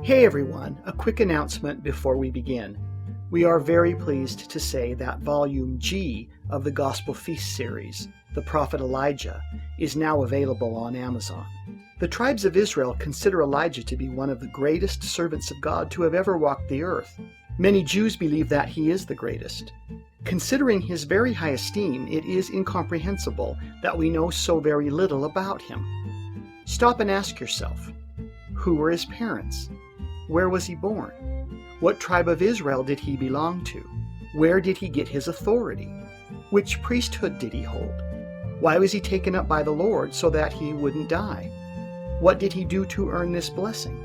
Hey everyone, a quick announcement before we begin. We are very pleased to say that Volume G of the Gospel Feast series, The Prophet Elijah, is now available on Amazon. The tribes of Israel consider Elijah to be one of the greatest servants of God to have ever walked the earth. Many Jews believe that he is the greatest. Considering his very high esteem, it is incomprehensible that we know so very little about him. Stop and ask yourself, who were his parents? Where was he born? What tribe of Israel did he belong to? Where did he get his authority? Which priesthood did he hold? Why was he taken up by the Lord so that he wouldn't die? What did he do to earn this blessing?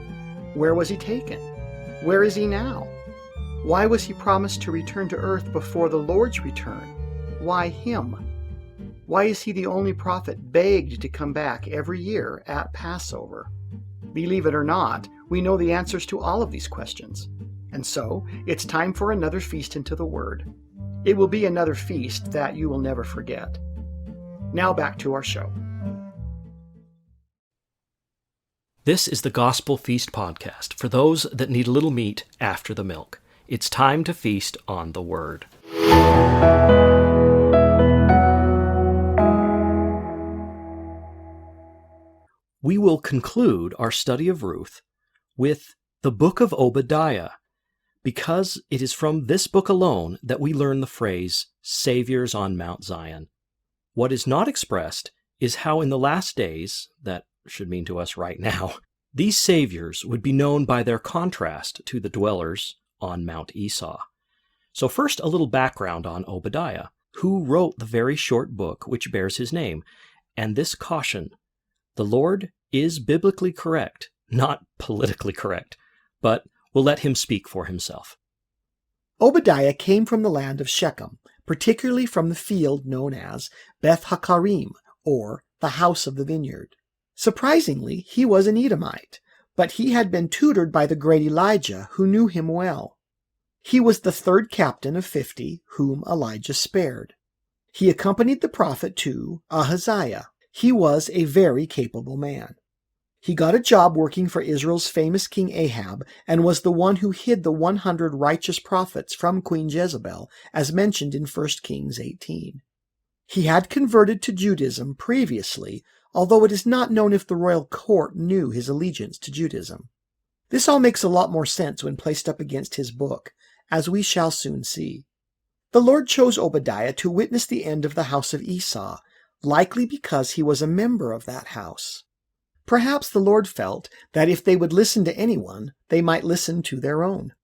Where was he taken? Where is he now? Why was he promised to return to earth before the Lord's return? Why him? Why is he the only prophet begged to come back every year at Passover? Believe it or not, we know the answers to all of these questions. And so, it's time for another feast into the Word. It will be another feast that you will never forget. Now back to our show. This is the Gospel Feast podcast for those that need a little meat after the milk. It's time to feast on the Word. We will conclude our study of Ruth with the Book of Obadiah, because it is from this book alone that we learn the phrase, Saviours on Mount Zion. What is not expressed is how in the last days, that should mean to us right now, these Saviours would be known by their contrast to the dwellers on Mount Esau. So first, a little background on Obadiah, who wrote the very short book which bears his name, and this caution: the Lord is biblically correct, not politically correct, but we'll let him speak for himself. Obadiah came from the land of Shechem, particularly from the field known as Beth Hakarim, or the House of the Vineyard. Surprisingly, he was an Edomite, but he had been tutored by the great Elijah, who knew him well. He was the third captain of 50 whom Elijah spared. He accompanied the prophet to Ahaziah. He was a very capable man. He got a job working for Israel's famous King Ahab and was the one who hid the 100 righteous prophets from Queen Jezebel, as mentioned in 1 Kings 18. He had converted to Judaism previously, although it is not known if the royal court knew his allegiance to Judaism. This all makes a lot more sense when placed up against his book, as we shall soon see. The Lord chose Obadiah to witness the end of the House of Esau, likely because he was a member of that house. Perhaps the Lord felt that if they would listen to anyone, they might listen to their own.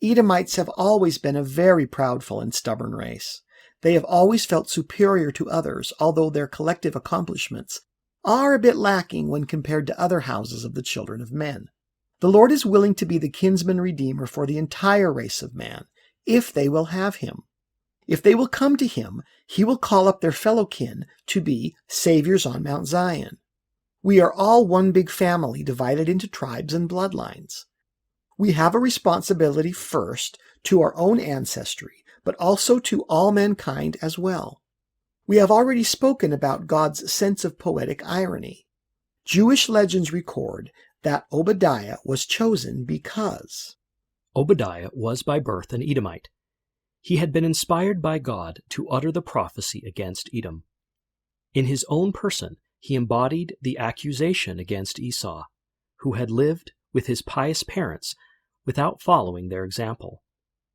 Edomites have always been a very proudful and stubborn race. They have always felt superior to others, although their collective accomplishments are a bit lacking when compared to other houses of the children of men. The Lord is willing to be the kinsman redeemer for the entire race of man, if they will have him. If they will come to him, he will call up their fellow kin to be Saviours on Mount Zion. We are all one big family divided into tribes and bloodlines. We have a responsibility first to our own ancestry, but also to all mankind as well. We have already spoken about God's sense of poetic irony. Jewish legends record that Obadiah was chosen because Obadiah was by birth an Edomite. He had been inspired by God to utter the prophecy against Edom. In his own person, he embodied the accusation against Esau, who had lived with his pious parents without following their example,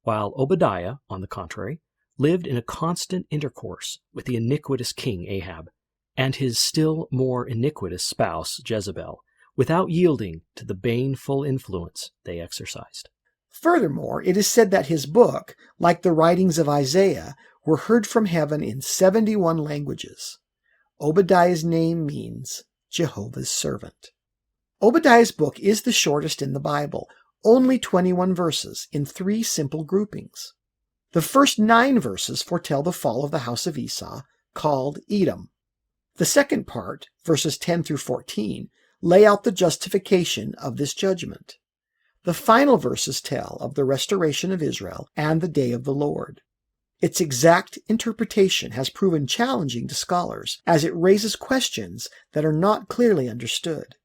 while Obadiah, on the contrary, lived in a constant intercourse with the iniquitous king Ahab and his still more iniquitous spouse Jezebel, without yielding to the baneful influence they exercised. Furthermore, it is said that his book, like the writings of Isaiah, were heard from heaven in 71 languages. Obadiah's name means Jehovah's servant. Obadiah's book is the shortest in the Bible, only 21 verses in 3 simple groupings. The first 9 verses foretell the fall of the house of Esau, called Edom. The second part, verses 10 through 14, lay out the justification of this judgment. The final verses tell of the restoration of Israel and the day of the Lord. Its exact interpretation has proven challenging to scholars, as it raises questions that are not clearly understood.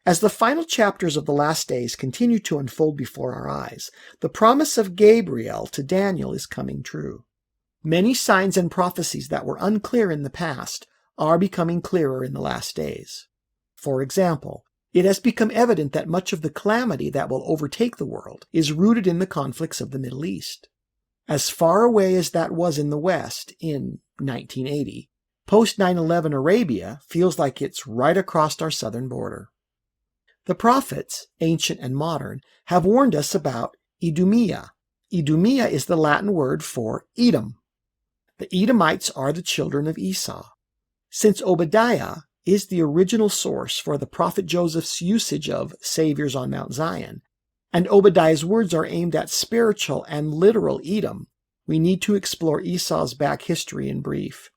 As the final chapters of the last days continue to unfold before our eyes, the promise of Gabriel to Daniel is coming true. Many signs and prophecies that were unclear in the past are becoming clearer in the last days. For example, it has become evident that much of the calamity that will overtake the world is rooted in the conflicts of the Middle East. As far away as that was in the West in 1980, post 9/11 Arabia feels like it's right across our southern border. The prophets, ancient and modern, have warned us about Idumea. Idumea is the Latin word for Edom. The Edomites are the children of Esau. Since Obadiah is the original source for the prophet Joseph's usage of Saviours on Mount Zion, and Obadiah's words are aimed at spiritual and literal Edom, we need to explore Esau's back history in brief.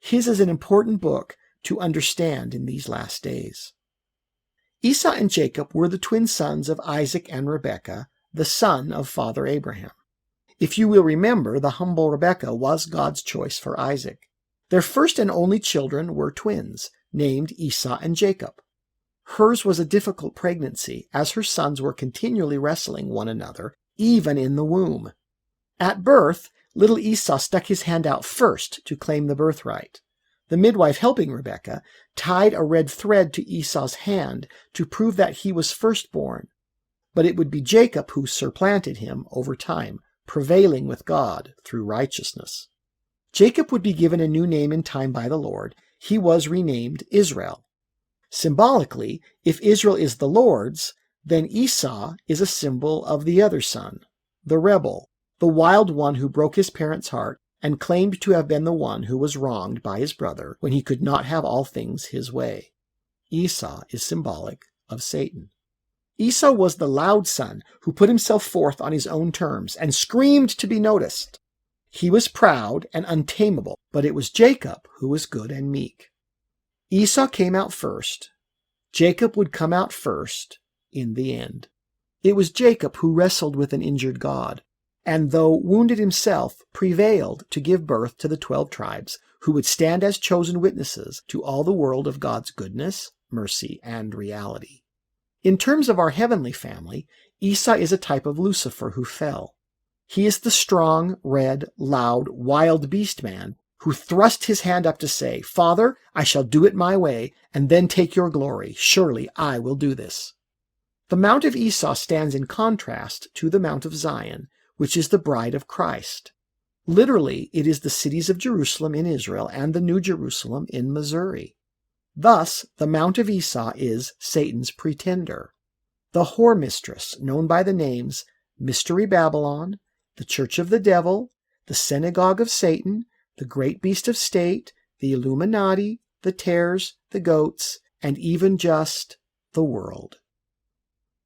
His is an important book to understand in these last days. Esau and Jacob were the twin sons of Isaac and Rebekah, the son of Father Abraham. If you will remember, the humble Rebekah was God's choice for Isaac. Their first and only children were twins, named Esau and Jacob. Hers was a difficult pregnancy, as her sons were continually wrestling one another, even in the womb. At birth, little Esau stuck his hand out first to claim the birthright. The midwife helping Rebekah tied a red thread to Esau's hand to prove that he was firstborn, but it would be Jacob who supplanted him over time, prevailing with God through righteousness. Jacob would be given a new name in time by the Lord. He was renamed Israel. Symbolically, if Israel is the Lord's, then Esau is a symbol of the other son, the rebel, the wild one who broke his parents' heart and claimed to have been the one who was wronged by his brother when he could not have all things his way. Esau is symbolic of Satan. Esau was the loud son who put himself forth on his own terms and screamed to be noticed. He was proud and untamable, but it was Jacob who was good and meek. Esau came out first. Jacob would come out first in the end. It was Jacob who wrestled with an injured God, and though wounded himself, prevailed to give birth to the 12 tribes, who would stand as chosen witnesses to all the world of God's goodness, mercy, and reality. In terms of our heavenly family, Esau is a type of Lucifer who fell. He is the strong, red, loud, wild beast man who thrust his hand up to say, "Father, I shall do it my way, and then take your glory. Surely I will do this." The Mount of Esau stands in contrast to the Mount of Zion, which is the bride of Christ. Literally, it is the cities of Jerusalem in Israel and the New Jerusalem in Missouri. Thus, the Mount of Esau is Satan's pretender, the whore mistress, known by the names Mystery Babylon, the Church of the Devil, the Synagogue of Satan, the Great Beast of State, the Illuminati, the Tares, the Goats, and even just the world.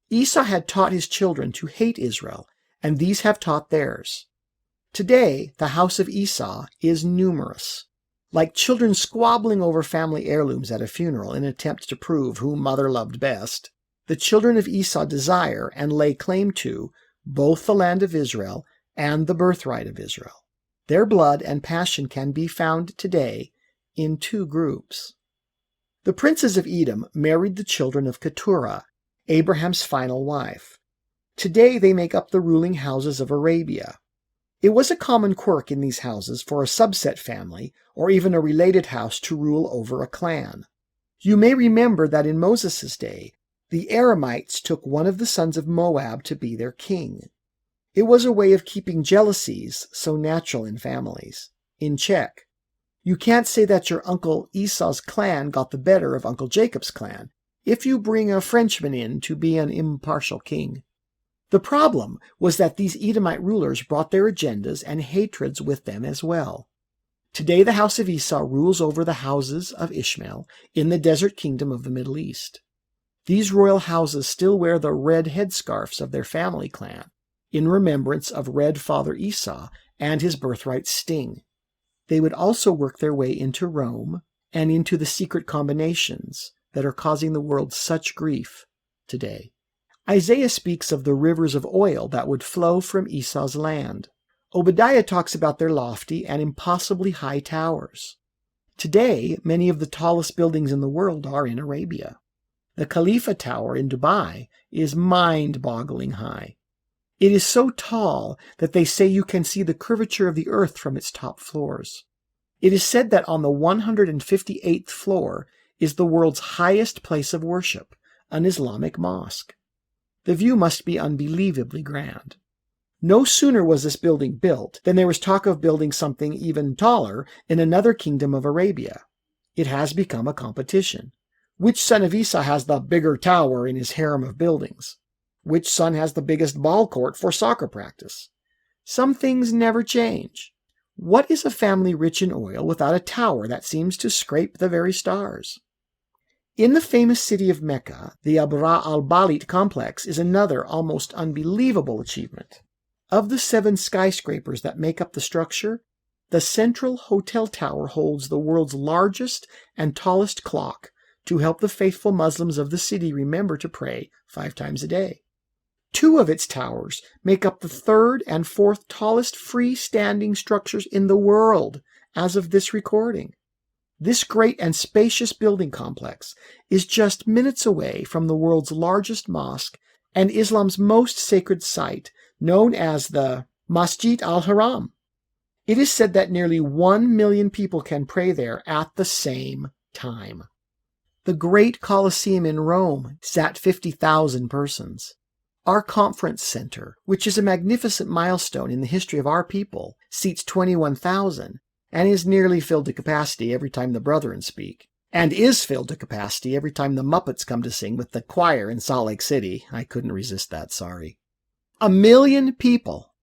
Esau had taught his children to hate Israel, and these have taught theirs. Today, the House of Esau is numerous. Like children squabbling over family heirlooms at a funeral in an attempt to prove who mother loved best, the children of Esau desire and lay claim to both the land of Israel and the birthright of Israel. Their blood and passion can be found today in 2 groups. The princes of Edom married the children of Keturah, Abraham's final wife. Today they make up the ruling houses of Arabia. It was a common quirk in these houses for a subset family or even a related house to rule over a clan. You may remember that in Moses' day, the Aramites took one of the sons of Moab to be their king. It was a way of keeping jealousies, so natural in families, in check. You can't say that your Uncle Esau's clan got the better of Uncle Jacob's clan if you bring a Frenchman in to be an impartial king. The problem was that these Edomite rulers brought their agendas and hatreds with them as well. Today the House of Esau rules over the houses of Ishmael in the desert kingdom of the Middle East. These royal houses still wear the red headscarves of their family clan, in remembrance of red father Esau and his birthright sting. They would also work their way into Rome and into the secret combinations that are causing the world such grief today. Isaiah speaks of the rivers of oil that would flow from Esau's land. Obadiah talks about their lofty and impossibly high towers. Today, many of the tallest buildings in the world are in Arabia. The Khalifa Tower in Dubai is mind-boggling high. It is so tall that they say you can see the curvature of the earth from its top floors. It is said that on the 158th floor is the world's highest place of worship, an Islamic mosque. The view must be unbelievably grand. No sooner was this building built than there was talk of building something even taller in another kingdom of Arabia. It has become a competition. Which son of Esau has the bigger tower in his harem of buildings? Which son has the biggest ball court for soccer practice? Some things never change. What is a family rich in oil without a tower that seems to scrape the very stars? In the famous city of Mecca, the Abra al-Balit complex is another almost unbelievable achievement. Of the 7 skyscrapers that make up the structure, the central hotel tower holds the world's largest and tallest clock to help the faithful Muslims of the city remember to pray 5 times a day. 2 of its towers make up the 3rd and 4th tallest freestanding structures in the world as of this recording. This great and spacious building complex is just minutes away from the world's largest mosque and Islam's most sacred site, known as the Masjid al-Haram. It is said that nearly 1 million people can pray there at the same time. The great Colosseum in Rome sat 50,000 persons. Our conference center, which is a magnificent milestone in the history of our people, seats 21,000 and is nearly filled to capacity every time the brethren speak, and is filled to capacity every time the Muppets come to sing with the choir in Salt Lake City. I couldn't resist that, sorry. 1 million people.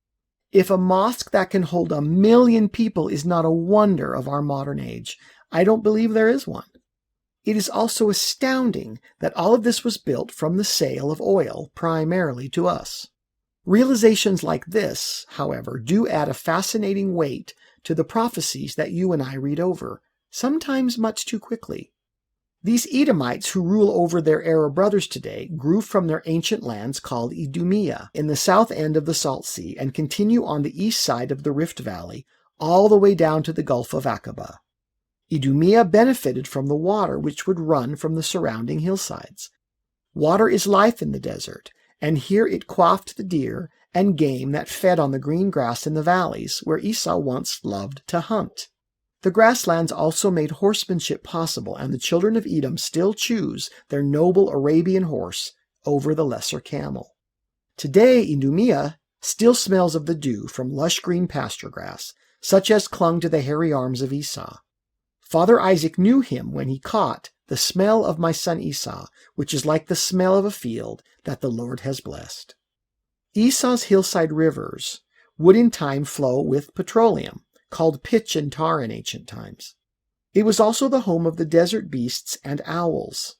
If a mosque that can hold 1 million people is not a wonder of our modern age, I don't believe there is one. It is also astounding that all of this was built from the sale of oil, primarily to us. Realizations like this, however, do add a fascinating weight to the prophecies that you and I read over, sometimes much too quickly. These Edomites who rule over their Arab brothers today grew from their ancient lands called Idumea in the south end of the Salt Sea and continue on the east side of the Rift Valley all the way down to the Gulf of Aqaba. Idumea benefited from the water which would run from the surrounding hillsides. Water is life in the desert, and here it quaffed the deer and game that fed on the green grass in the valleys where Esau once loved to hunt. The grasslands also made horsemanship possible, and the children of Edom still choose their noble Arabian horse over the lesser camel. Today, Idumea still smells of the dew from lush green pasture grass, such as clung to the hairy arms of Esau. Father Isaac knew him when he caught the smell of my son Esau, which is like the smell of a field that the Lord has blessed. Esau's hillside rivers would in time flow with petroleum, called pitch and tar in ancient times. It was also the home of the desert beasts and owls.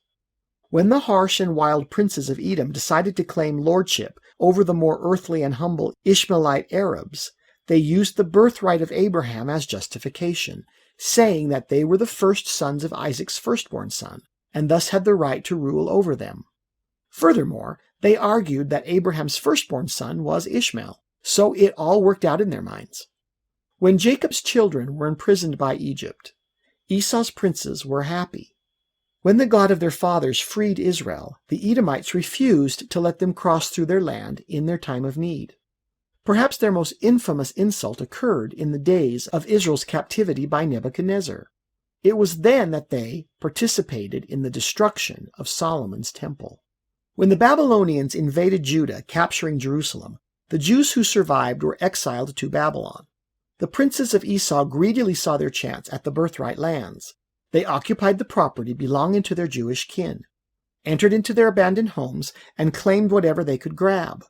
When the harsh and wild princes of Edom decided to claim lordship over the more earthly and humble Ishmaelite Arabs, they used the birthright of Abraham as justification, saying that they were the first sons of Isaac's firstborn son, and thus had the right to rule over them. Furthermore, they argued that Abraham's firstborn son was Ishmael, so it all worked out in their minds. When Jacob's children were imprisoned by Egypt, Esau's princes were happy. When the God of their fathers freed Israel, the Edomites refused to let them cross through their land in their time of need. Perhaps their most infamous insult occurred in the days of Israel's captivity by Nebuchadnezzar. It was then that they participated in the destruction of Solomon's temple. When the Babylonians invaded Judah, capturing Jerusalem, the Jews who survived were exiled to Babylon. The princes of Esau greedily saw their chance at the birthright lands. They occupied the property belonging to their Jewish kin, entered into their abandoned homes, and claimed whatever they could grab.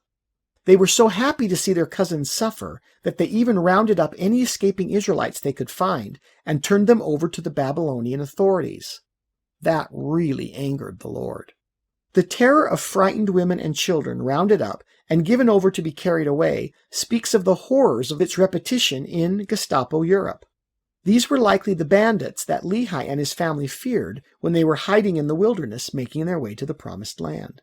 They were so happy to see their cousins suffer that they even rounded up any escaping Israelites they could find and turned them over to the Babylonian authorities. That really angered the Lord. The terror of frightened women and children rounded up and given over to be carried away speaks of the horrors of its repetition in Gestapo Europe. These were likely the bandits that Lehi and his family feared when they were hiding in the wilderness making their way to the Promised Land.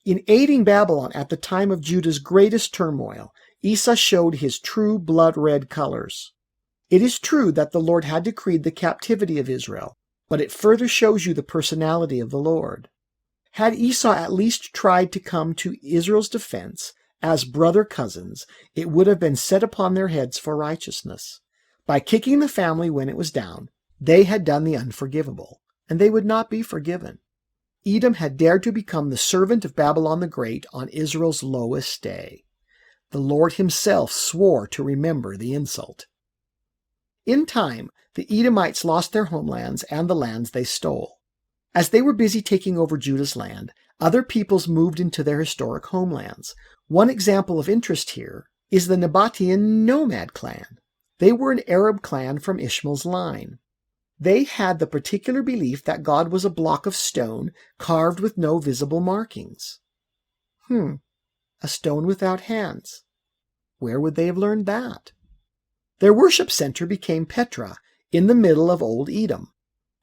In aiding Babylon at the time of Judah's greatest turmoil, Esau showed his true blood-red colors. It is true that the Lord had decreed the captivity of Israel, but it further shows you the personality of the Lord. Had Esau at least tried to come to Israel's defense as brother cousins, it would have been set upon their heads for righteousness. By kicking the family when it was down, they had done the unforgivable, and they would not be forgiven. Edom had dared to become the servant of Babylon the Great on Israel's lowest day. The Lord himself swore to remember the insult. In time, the Edomites lost their homelands and the lands they stole. As they were busy taking over Judah's land, other peoples moved into their historic homelands. One example of interest here is the Nabatean nomad clan. They were an Arab clan from Ishmael's line. They had the particular belief that God was a block of stone carved with no visible markings. A stone without hands. Where would they have learned that? Their worship center became Petra, in the middle of Old Edom.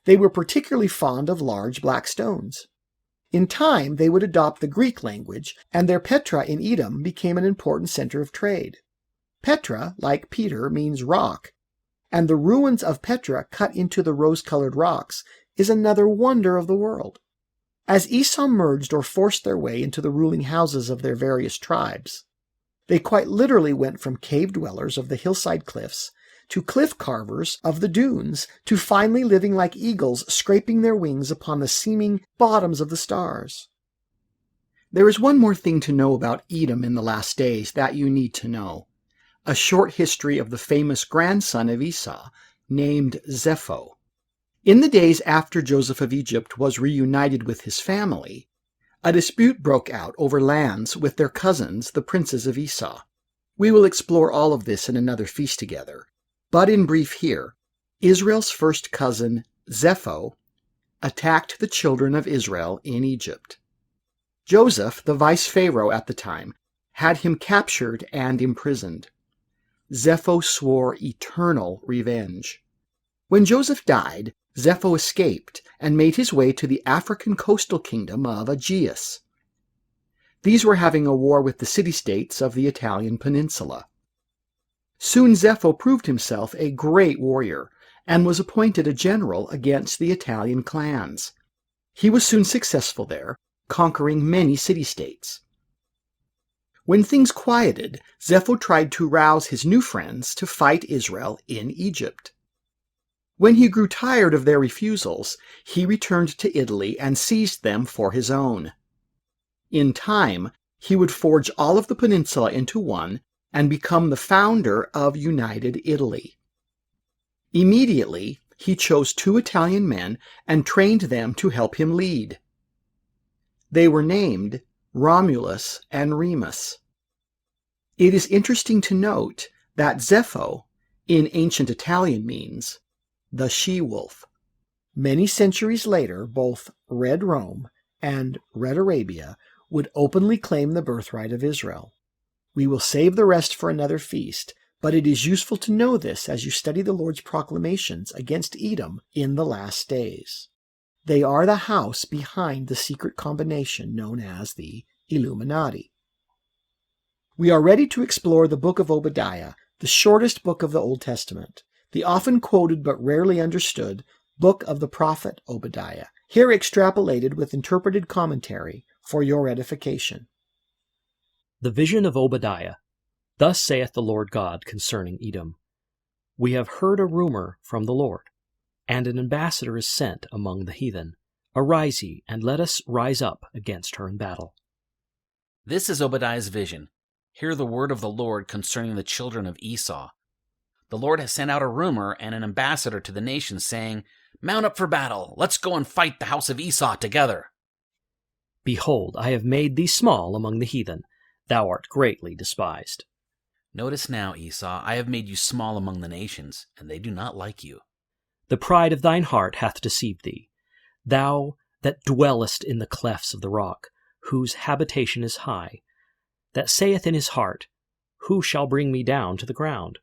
They were particularly fond of large black stones. In time, they would adopt the Greek language, and their Petra in Edom became an important center of trade. Petra, like Peter, means rock, and the ruins of Petra cut into the rose-colored rocks is another wonder of the world. As Esau merged or forced their way into the ruling houses of their various tribes, they quite literally went from cave dwellers of the hillside cliffs to cliff carvers of the dunes, to finally living like eagles scraping their wings upon the seeming bottoms of the stars. There is one more thing to know about Edom in the last days that you need to know. A short history of the famous grandson of Esau, named Zepho. In the days after Joseph of Egypt was reunited with his family, a dispute broke out over lands with their cousins, the princes of Esau. We will explore all of this in another feast together. But in brief here, Israel's first cousin, Zepho, attacked the children of Israel in Egypt. Joseph, the vice-pharaoh at the time, had him captured and imprisoned. Zepho swore eternal revenge. When Joseph died, Zepho escaped and made his way to the African coastal kingdom of Aegeus. These were having a war with the city-states of the Italian peninsula. Soon Zepho proved himself a great warrior and was appointed a general against the Italian clans. He was soon successful there, conquering many city-states. When things quieted, Zepho tried to rouse his new friends to fight Israel in Egypt. When he grew tired of their refusals, he returned to Italy and seized them for his own. In time, he would forge all of the peninsula into one and become the founder of United Italy. Immediately, he chose 2 Italian men and trained them to help him lead. They were named Romulus and Remus. It is interesting to note that Zepho, in ancient Italian, means the she-wolf. Many centuries later, both Red Rome and Red Arabia would openly claim the birthright of Israel. We will save the rest for another feast, but it is useful to know this as you study the Lord's proclamations against Edom in the last days. They are the house behind the secret combination known as the Illuminati. We are ready to explore the Book of Obadiah, the shortest book of the Old Testament, the often quoted but rarely understood book of the prophet Obadiah, here extrapolated with interpreted commentary for your edification. The vision of Obadiah. Thus saith the Lord God concerning Edom. We have heard a rumor from the Lord, and an ambassador is sent among the heathen. Arise ye, and let us rise up against her in battle. This is Obadiah's vision. Hear the word of the Lord concerning the children of Esau. The Lord has sent out a rumor and an ambassador to the nations, saying, Mount up for battle. Let's go and fight the house of Esau together. Behold, I have made thee small among the heathen. Thou art greatly despised. Notice now, Esau, I have made you small among the nations, and they do not like you. The pride of thine heart hath deceived thee. Thou that dwellest in the clefts of the rock, whose habitation is high, that saith in his heart, Who shall bring me down to the ground?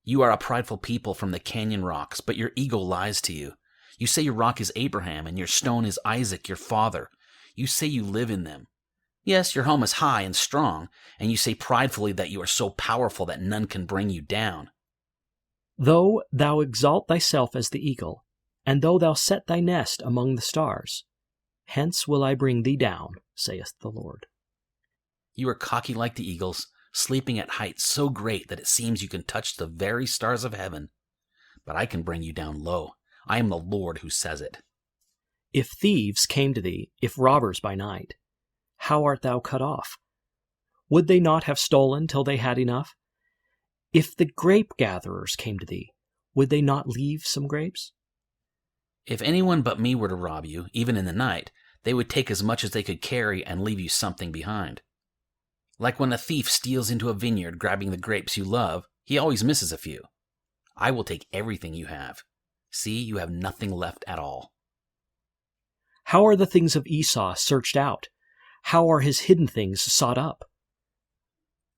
You are a prideful people from the canyon rocks, but your ego lies to you. You say your rock is Abraham, and your stone is Isaac, your father. You say you live in them. Yes, your home is high and strong, and you say pridefully that you are so powerful that none can bring you down. Though thou exalt thyself as the eagle, and though thou set thy nest among the stars, Hence will I bring thee down, saith the Lord. You are cocky like the eagles, sleeping at heights so great that it seems you can touch the very stars of heaven. But I can bring you down low. I am the Lord who says it. If thieves came to thee, if robbers by night, how art thou cut off? Would they not have stolen till they had enough? If the grape-gatherers came to thee, would they not leave some grapes? If anyone but me were to rob you, even in the night, they would take as much as they could carry and leave you something behind. Like when a thief steals into a vineyard grabbing the grapes you love, he always misses a few. I will take everything you have. See, you have nothing left at all. How are the things of Esau searched out? How are his hidden things sought up?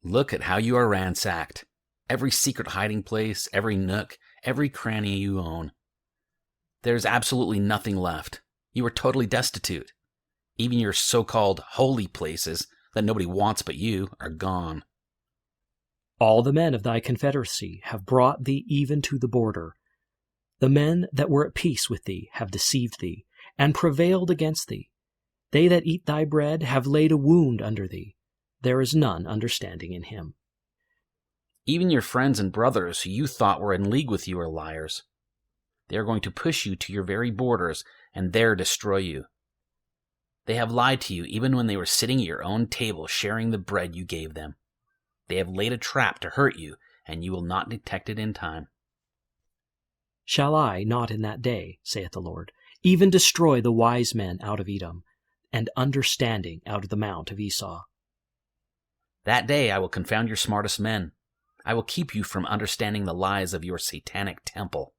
Look at how you are ransacked. Every secret hiding place, every nook, every cranny you own. There's absolutely nothing left. You are totally destitute. Even your so-called holy places that nobody wants but you are gone. All the men of thy confederacy have brought thee even to the border. The men that were at peace with thee have deceived thee, and prevailed against thee. They that eat thy bread have laid a wound under thee. There is none understanding in him. Even your friends and brothers who you thought were in league with you are liars. They are going to push you to your very borders and there destroy you. They have lied to you even when they were sitting at your own table sharing the bread you gave them. They have laid a trap to hurt you, and you will not detect it in time. Shall I not in that day, saith the Lord, even destroy the wise men out of Edom, and understanding out of the mount of Esau? That day I will confound your smartest men. I will keep you from understanding the lies of your satanic temple.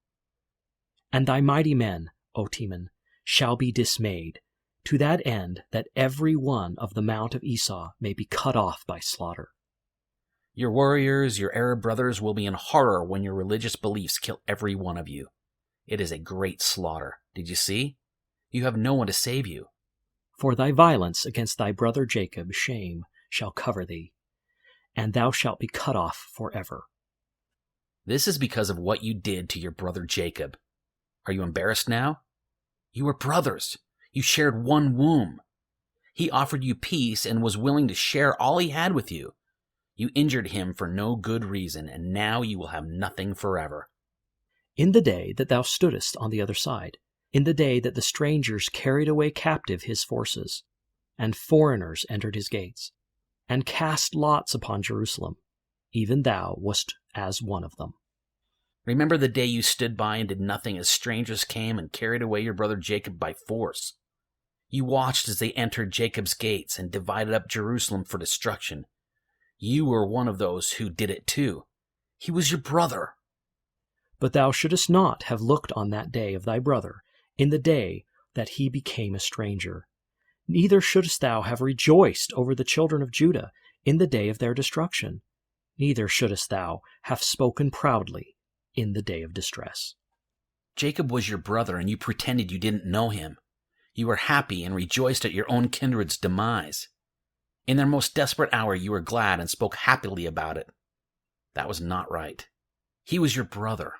And thy mighty men, O Teman, shall be dismayed, to that end that every one of the mount of Esau may be cut off by slaughter. Your warriors, your Arab brothers, will be in horror when your religious beliefs kill every one of you. It is a great slaughter. Did you see? You have no one to save you. For thy violence against thy brother Jacob shame shall cover thee, and thou shalt be cut off forever. This is because of what you did to your brother Jacob. Are you embarrassed now? You were brothers. You shared one womb. He offered you peace and was willing to share all he had with you. You injured him for no good reason, and now you will have nothing forever. In the day that thou stoodest on the other side, in the day that the strangers carried away captive his forces, and foreigners entered his gates, and cast lots upon Jerusalem, even thou wast as one of them. Remember the day you stood by and did nothing as strangers came and carried away your brother Jacob by force. You watched as they entered Jacob's gates and divided up Jerusalem for destruction. You were one of those who did it too. He was your brother. But thou shouldest not have looked on that day of thy brother, in the day that he became a stranger. Neither shouldest thou have rejoiced over the children of Judah in the day of their destruction. Neither shouldest thou have spoken proudly in the day of distress. Jacob was your brother, and you pretended you didn't know him. You were happy and rejoiced at your own kindred's demise. In their most desperate hour, you were glad and spoke happily about it. That was not right. He was your brother.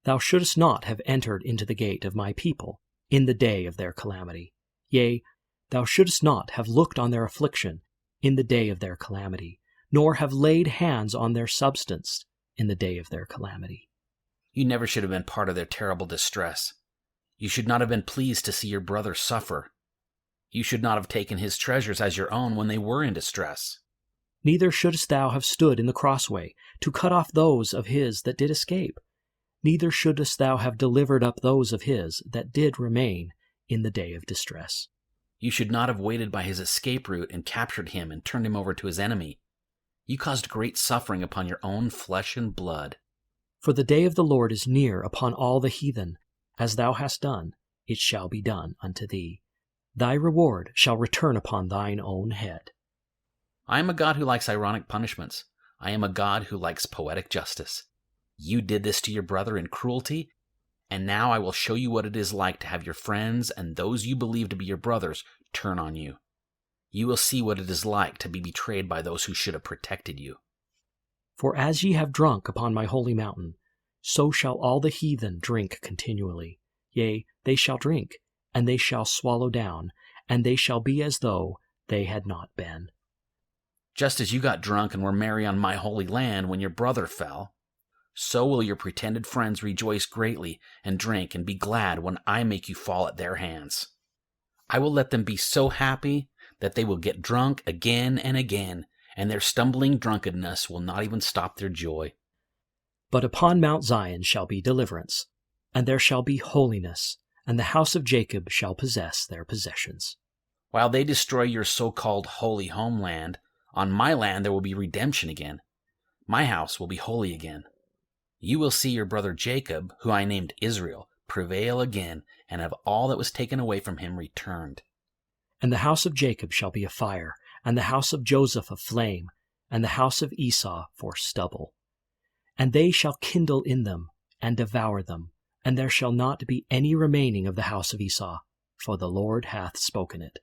Thou shouldest not have entered into the gate of my people in the day of their calamity. Yea, thou shouldest not have looked on their affliction in the day of their calamity, nor have laid hands on their substance in the day of their calamity. You never should have been part of their terrible distress. You should not have been pleased to see your brother suffer. You should not have taken his treasures as your own when they were in distress. Neither shouldest thou have stood in the crossway to cut off those of his that did escape. Neither shouldest thou have delivered up those of his that did remain in the day of distress. You should not have waited by his escape route and captured him and turned him over to his enemy. You caused great suffering upon your own flesh and blood. For the day of the Lord is near upon all the heathen. As thou hast done, it shall be done unto thee. Thy reward shall return upon thine own head. I am a God who likes ironic punishments. I am a God who likes poetic justice. You did this to your brother in cruelty, and now I will show you what it is like to have your friends and those you believe to be your brothers turn on you. You will see what it is like to be betrayed by those who should have protected you. For as ye have drunk upon my holy mountain, so shall all the heathen drink continually. Yea, they shall drink, and they shall swallow down, and they shall be as though they had not been. Just as you got drunk and were merry on my holy land when your brother fell, so will your pretended friends rejoice greatly and drink and be glad when I make you fall at their hands. I will let them be so happy that they will get drunk again and again, and their stumbling drunkenness will not even stop their joy. But upon Mount Zion shall be deliverance, and there shall be holiness, and the house of Jacob shall possess their possessions. While they destroy your so-called holy homeland, on my land there will be redemption again. My house will be holy again. You will see your brother Jacob, who I named Israel, prevail again, and have all that was taken away from him returned. And the house of Jacob shall be a fire, and the house of Joseph a flame, and the house of Esau for stubble. And they shall kindle in them, and devour them, and there shall not be any remaining of the house of Esau, for the Lord hath spoken it.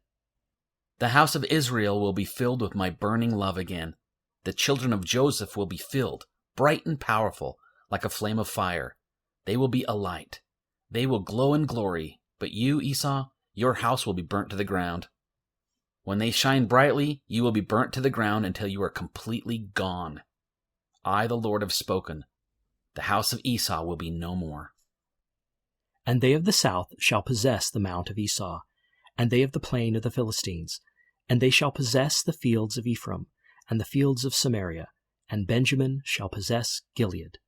The house of Israel will be filled with my burning love again. The children of Joseph will be filled, bright and powerful, like a flame of fire. They will be a light. They will glow in glory, but you, Esau, your house will be burnt to the ground. When they shine brightly, you will be burnt to the ground until you are completely gone. I, the Lord, have spoken. The house of Esau will be no more. And they of the south shall possess the mount of Esau, and they of the plain of the Philistines, and they shall possess the fields of Ephraim, and the fields of Samaria, and Benjamin shall possess Gilead.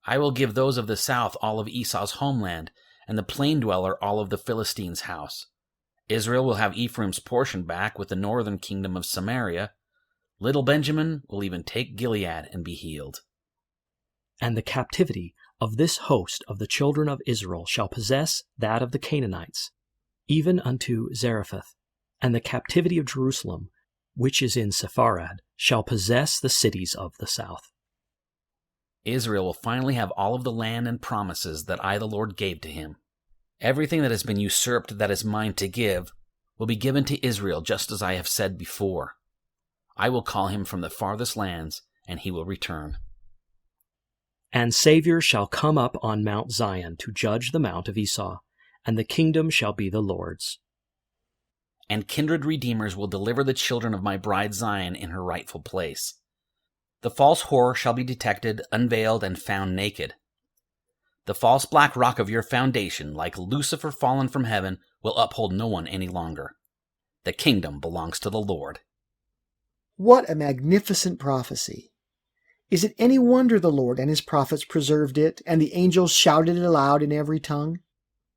I will give those of the south all of Esau's homeland, and the plain dweller all of the Philistines' house. Israel will have Ephraim's portion back with the northern kingdom of Samaria. Little Benjamin will even take Gilead and be healed. And the captivity of this host of the children of Israel shall possess that of the Canaanites, even unto Zarephath, and the captivity of Jerusalem, which is in Sepharad, shall possess the cities of the south. Israel will finally have all of the land and promises that I, the Lord, gave to him. Everything that has been usurped that is mine to give will be given to Israel, just as I have said before. I will call him from the farthest lands, and he will return. And Saviours shall come up on Mount Zion to judge the mount of Esau, and the kingdom shall be the Lord's. And kindred redeemers will deliver the children of my bride Zion in her rightful place. The false whore shall be detected, unveiled, and found naked. The false black rock of your foundation, like Lucifer fallen from heaven, will uphold no one any longer. The kingdom belongs to the Lord. What a magnificent prophecy! Is it any wonder the Lord and his prophets preserved it, and the angels shouted it aloud in every tongue?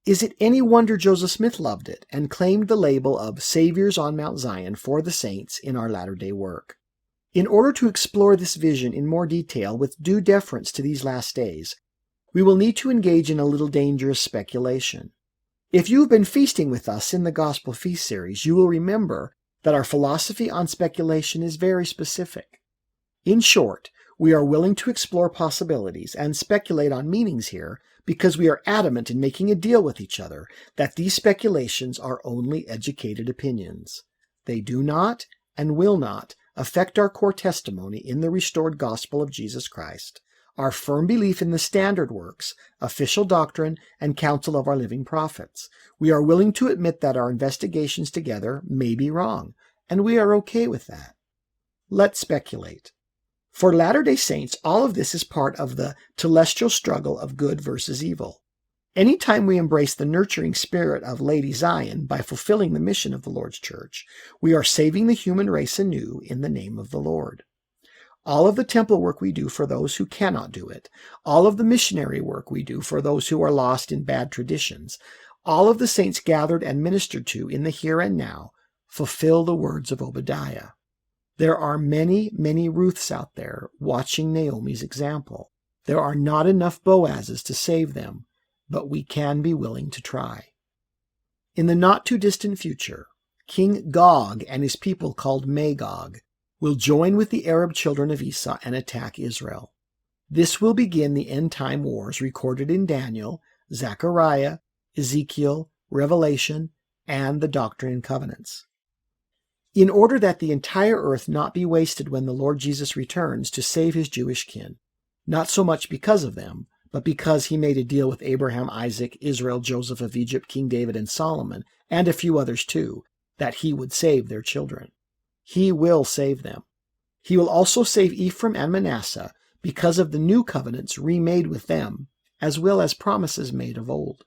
Is it any wonder Joseph Smith loved it, and claimed the label of Saviours on Mount Zion for the saints in our latter-day work? In order to explore this vision in more detail with due deference to these last days, we will need to engage in a little dangerous speculation. If you have been feasting with us in the Gospel Feast series, you will remember that our philosophy on speculation is very specific. In short, we are willing to explore possibilities and speculate on meanings here because we are adamant in making a deal with each other that these speculations are only educated opinions. They do not and will not affect our core testimony in the restored gospel of Jesus Christ, our firm belief in the standard works, official doctrine, and counsel of our living prophets. We are willing to admit that our investigations together may be wrong, and we are okay with that. Let's speculate. For Latter-day Saints, all of this is part of the telestial struggle of good versus evil. Anytime we embrace the nurturing spirit of Lady Zion by fulfilling the mission of the Lord's church, we are saving the human race anew in the name of the Lord. All of the temple work we do for those who cannot do it, all of the missionary work we do for those who are lost in bad traditions, all of the saints gathered and ministered to in the here and now, fulfill the words of Obadiah. There are many, many Ruths out there watching Naomi's example. There are not enough Boazes to save them, but we can be willing to try. In the not-too-distant future, King Gog and his people called Magog will join with the Arab children of Esau and attack Israel. This will begin the end-time wars recorded in Daniel, Zechariah, Ezekiel, Revelation, and the Doctrine and Covenants. In order that the entire earth not be wasted when the Lord Jesus returns to save his Jewish kin, not so much because of them, but because he made a deal with Abraham, Isaac, Israel, Joseph of Egypt, King David, and Solomon, and a few others too, that he would save their children. He will save them. He will also save Ephraim and Manasseh because of the new covenants remade with them, as well as promises made of old.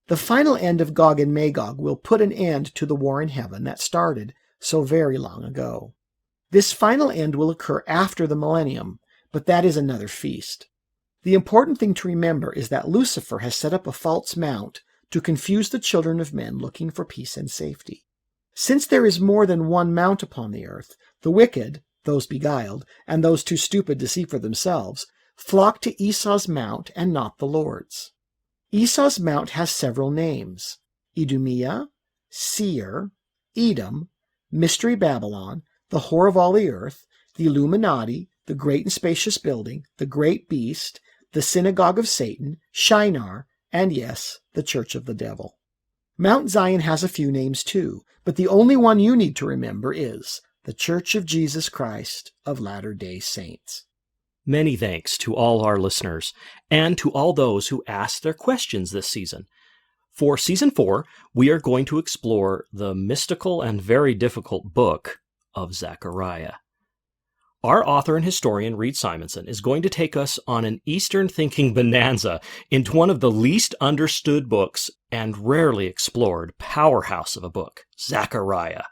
The final end of Gog and Magog will put an end to the war in heaven that started so very long ago. This final end will occur after the millennium, but that is another feast. The important thing to remember is that Lucifer has set up a false mount to confuse the children of men looking for peace and safety. Since there is more than one mount upon the earth, the wicked, those beguiled, and those too stupid to see for themselves, flock to Esau's mount and not the Lord's. Esau's mount has several names: Idumea, Seir, Edom, Mystery Babylon, the whore of all the earth, the Illuminati, the great and spacious building, the great beast, the synagogue of Satan, Shinar, and yes, the church of the devil. Mount Zion has a few names too, but the only one you need to remember is the Church of Jesus Christ of Latter-day Saints. Many thanks to all our listeners and to all those who asked their questions this season. For Season 4, we are going to explore the mystical and very difficult book of Zechariah. Our author and historian, Reed Simonson, is going to take us on an Eastern thinking bonanza into one of the least understood books and rarely explored powerhouse of a book, Zechariah.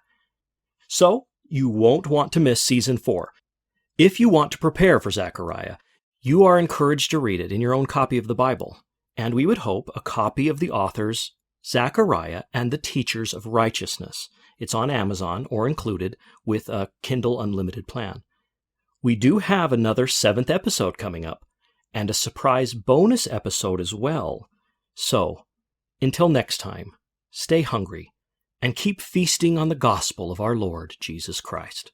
So, you won't want to miss Season 4. If you want to prepare for Zechariah, you are encouraged to read it in your own copy of the Bible, and we would hope a copy of the author's Zechariah and the Teachers of Righteousness. It's on Amazon or included with a Kindle Unlimited plan. We do have another 7th episode coming up, and a surprise bonus episode as well. So, until next time, stay hungry and keep feasting on the gospel of our Lord Jesus Christ.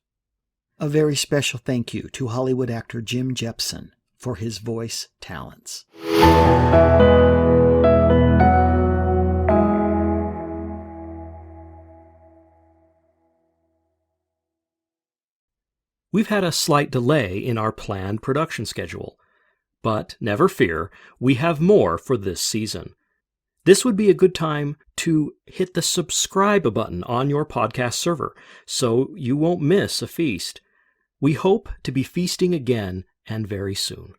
A very special thank you to Hollywood actor Jim Jepson for his voice talents. We've had a slight delay in our planned production schedule, but never fear, we have more for this season. This would be a good time to hit the subscribe button on your podcast server so you won't miss a feast. We hope to be feasting again and very soon.